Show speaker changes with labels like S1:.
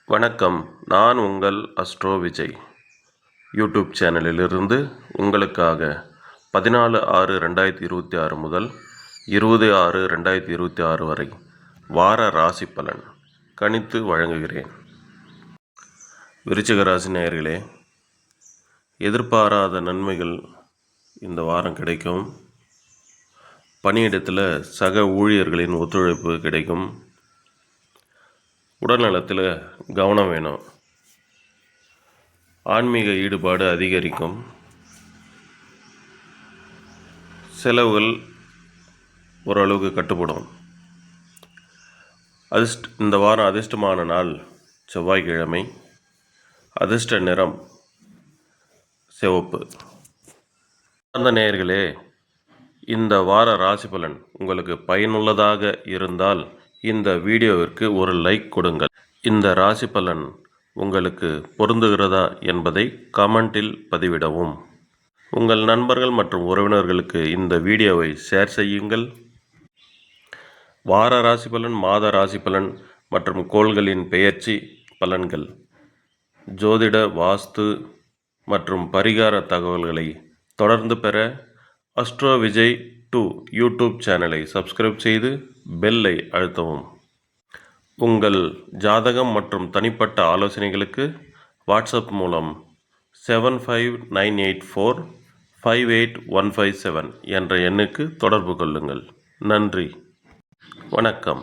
S1: வணக்கம். நான் உங்கள் அஸ்ட்ரோ விஜய். யூடியூப் சேனலிலிருந்து உங்களுக்காக 14/6/2026 முதல் 20/6/2026 வரை வார ராசி பலன் கணித்து வழங்குகிறேன். விருச்சிக ராசி நேயர்களே, எதிர்பாராத நன்மைகள் இந்த வாரம் கிடைக்கும். பணியிடத்தில் சக ஊழியர்களின் ஒத்துழைப்பு கிடைக்கும். உடல்நலத்தில் கவனம் வேணும். ஆன்மீக ஈடுபாடு அதிகரிக்கும். செலவுகள் ஓரளவுக்கு கட்டுப்படும். இந்த வாரம் அதிர்ஷ்டமான நாள் செவ்வாய்க்கிழமை. அதிர்ஷ்ட நிறம் சிவப்பு. அந்த நேயர்களே, இந்த வார ராசி பலன் உங்களுக்கு பயனுள்ளதாக இருந்தால் இந்த வீடியோவிற்கு ஒரு லைக் கொடுங்கள். இந்த ராசி பலன் உங்களுக்கு பொருந்துகிறதா என்பதை கமெண்டில் பதிவிடவும். உங்கள் நண்பர்கள் மற்றும் உறவினர்களுக்கு இந்த வீடியோவை ஷேர் செய்யுங்கள். வார ராசி பலன், மாத ராசி பலன் மற்றும் கோள்களின் பெயர்ச்சி பலன்கள், ஜோதிட, வாஸ்து மற்றும் பரிகார தகவல்களை தொடர்ந்து பெற அஸ்ட்ரோ விஜய் 2 யூடியூப் சேனலை சப்ஸ்கிரைப் செய்து பெல்லை அழுத்தவும். உங்கள் ஜாதகம் மற்றும் தனிப்பட்ட ஆலோசனைகளுக்கு வாட்ஸ்அப் மூலம் 7598458157 என்ற எண்ணுக்கு தொடர்பு கொள்ளுங்கள். நன்றி, வணக்கம்.